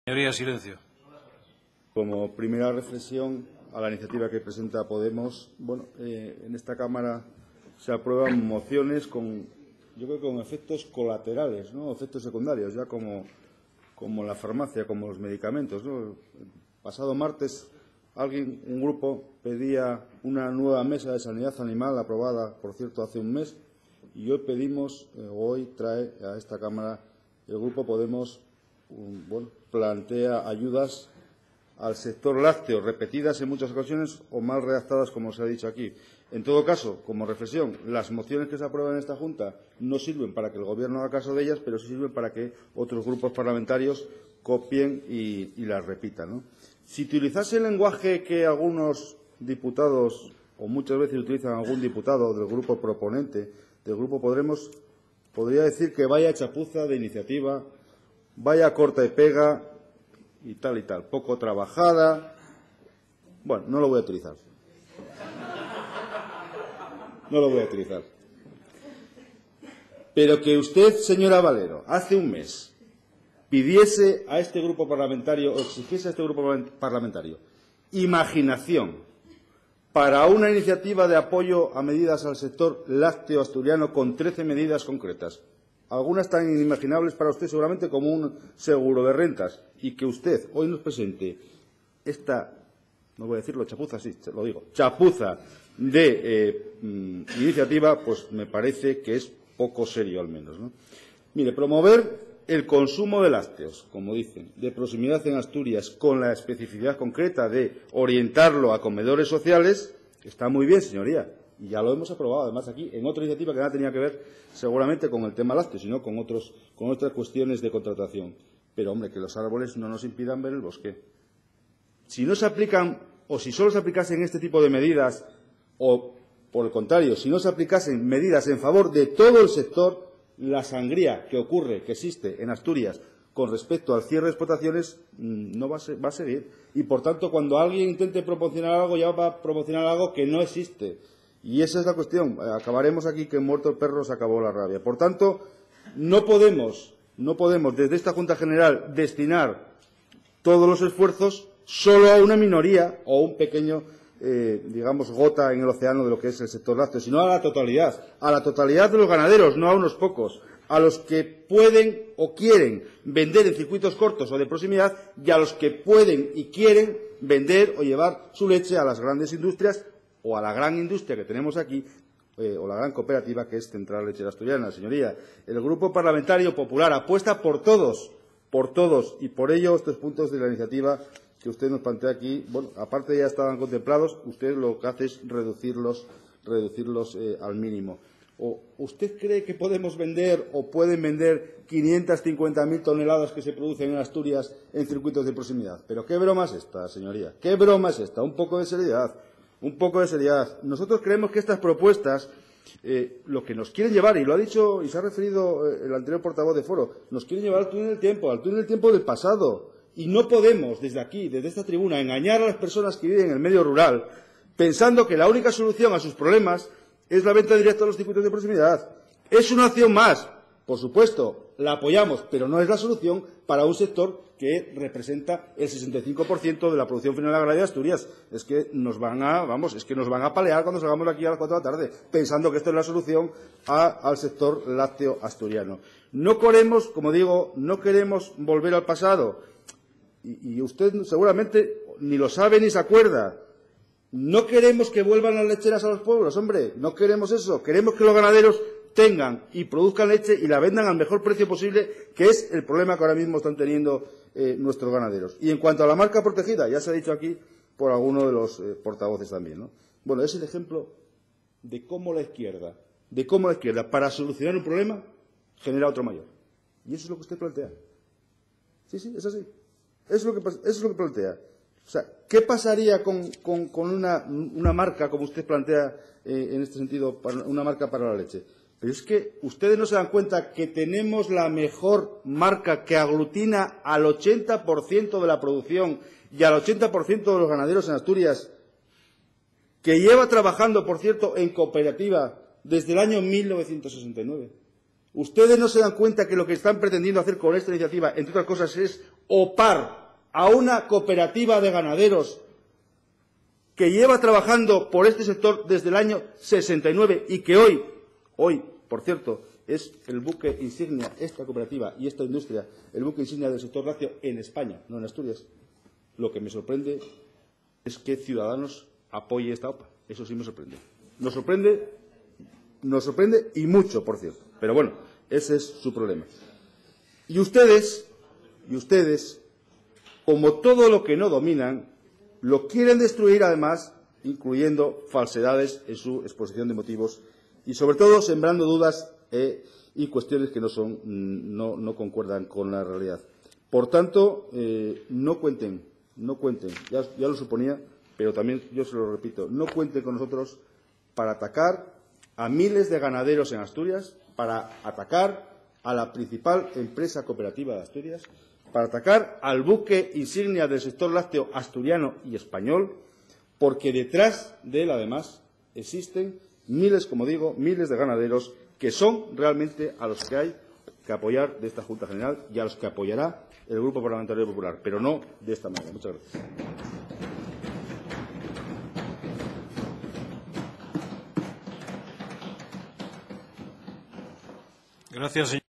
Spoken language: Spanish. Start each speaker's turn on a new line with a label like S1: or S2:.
S1: Señoría, silencio.
S2: Como primera reflexión a la iniciativa que presenta Podemos, en esta Cámara se aprueban mociones yo creo que con efectos colaterales, ¿no? Efectos secundarios, ya como la farmacia, como los medicamentos, ¿no? El pasado martes un grupo pedía una nueva mesa de sanidad animal aprobada, por cierto, hace un mes, y hoy trae a esta Cámara el Grupo Podemos, plantea ayudas al sector lácteo, repetidas en muchas ocasiones o mal redactadas, como se ha dicho aquí. En todo caso, como reflexión, las mociones que se aprueban en esta Junta no sirven para que el Gobierno haga caso de ellas, pero sí sirven para que otros grupos parlamentarios copien y las repitan, ¿no? Si utilizase el lenguaje que algunos diputados, o muchas veces utilizan algún diputado del grupo proponente, del Grupo Podemos, podría decir que vaya chapuza de iniciativa, vaya corta y pega y tal, poco trabajada. Bueno, no lo voy a utilizar. No lo voy a utilizar. Pero que usted, señora Valero, hace un mes pidiese a este grupo parlamentario o exigiese a este grupo parlamentario imaginación para una iniciativa de apoyo a medidas al sector lácteo asturiano con 13 medidas concretas, algunas tan inimaginables para usted seguramente como un seguro de rentas, y que usted hoy nos presente esta, no voy a decirlo chapuza, sí, lo digo, chapuza de iniciativa, pues me parece que es poco serio al menos, ¿no? Mire, promover el consumo de lácteos, como dicen, de proximidad en Asturias, con la especificidad concreta de orientarlo a comedores sociales, está muy bien, señoría. Y ya lo hemos aprobado, además, aquí, en otra iniciativa que nada tenía que ver, seguramente, con el tema lácteo, sino con otras cuestiones de contratación. Pero, hombre, que los árboles no nos impidan ver el bosque. Si no se aplican, o si solo se aplicasen este tipo de medidas, o, por el contrario, si no se aplicasen medidas en favor de todo el sector, la sangría que existe en Asturias con respecto al cierre de explotaciones no va a seguir. Y, por tanto, cuando alguien intente promocionar algo, ya va a promocionar algo que no existe. Y esa es la cuestión. Acabaremos aquí que muerto el perro se acabó la rabia. Por tanto, no podemos desde esta Junta General destinar todos los esfuerzos solo a una minoría o un pequeño, gota en el océano de lo que es el sector lácteo, sino a la totalidad de los ganaderos, no a unos pocos, a los que pueden o quieren vender en circuitos cortos o de proximidad y a los que pueden y quieren vender o llevar su leche a las grandes industrias o a la gran industria que tenemos aquí, o la gran cooperativa que es Central Lechera Asturiana. Señoría, el Grupo Parlamentario Popular apuesta por todos, y por ello estos puntos de la iniciativa que usted nos plantea aquí, aparte ya estaban contemplados, usted lo que hace es reducirlos al mínimo. ¿O usted cree que podemos vender o pueden vender 550.000 toneladas que se producen en Asturias en circuitos de proximidad? ¿Pero qué broma es esta, señoría? ¿Qué broma es esta? Un poco de seriedad. Nosotros creemos que estas propuestas, lo que nos quieren llevar, y lo ha dicho y se ha referido el anterior portavoz de Foro, nos quieren llevar al túnel del tiempo del pasado. Y no podemos, desde aquí, desde esta tribuna, engañar a las personas que viven en el medio rural, pensando que la única solución a sus problemas es la venta directa a los circuitos de proximidad. Es una opción más, por supuesto, la apoyamos, pero no es la solución para un sector que representa el 65% de la producción final agraria de Asturias. Es que nos van a palear cuando salgamos de aquí a las 4 de la tarde, pensando que esto es la solución al sector lácteo asturiano. No queremos, como digo, no queremos volver al pasado. Y usted seguramente ni lo sabe ni se acuerda. No queremos que vuelvan las lecheras a los pueblos, hombre, no queremos eso. Queremos que los ganaderos tengan y produzcan leche y la vendan al mejor precio posible, que es el problema que ahora mismo están teniendo nuestros ganaderos. Y en cuanto a la marca protegida, ya se ha dicho aquí por alguno de los portavoces también, ¿no? Bueno, es el ejemplo de cómo la izquierda, para solucionar un problema, genera otro mayor. Y eso es lo que usted plantea. Sí, es así. Eso es lo que plantea. O sea, ¿qué pasaría con una marca, como usted plantea en este sentido, una marca para la leche? Pero es que ustedes no se dan cuenta que tenemos la mejor marca que aglutina al 80% de la producción y al 80% de los ganaderos en Asturias, que lleva trabajando, por cierto, en cooperativa desde el año 1969. Ustedes no se dan cuenta que lo que están pretendiendo hacer con esta iniciativa, entre otras cosas, es opar a una cooperativa de ganaderos que lleva trabajando por este sector desde el año 69 y que hoy, por cierto, es el buque insignia, esta cooperativa y esta industria, el buque insignia del sector lácteo en España, no en Asturias. Lo que me sorprende es que Ciudadanos apoye esta OPA. Eso sí me sorprende. Nos sorprende y mucho, por cierto. Pero bueno, ese es su problema. Y ustedes, como todo lo que no dominan, lo quieren destruir, además, incluyendo falsedades en su exposición de motivos y, sobre todo, sembrando dudas y cuestiones que no concuerdan con la realidad. Por tanto, no cuenten, ya lo suponía, pero también yo se lo repito, no cuenten con nosotros para atacar a miles de ganaderos en Asturias, para atacar a la principal empresa cooperativa de Asturias, para atacar al buque insignia del sector lácteo asturiano y español, porque detrás de él, además, existen miles, como digo, miles de ganaderos que son realmente a los que hay que apoyar de esta Junta General y a los que apoyará el Grupo Parlamentario Popular, pero no de esta manera. Muchas gracias.
S1: Gracias, señor.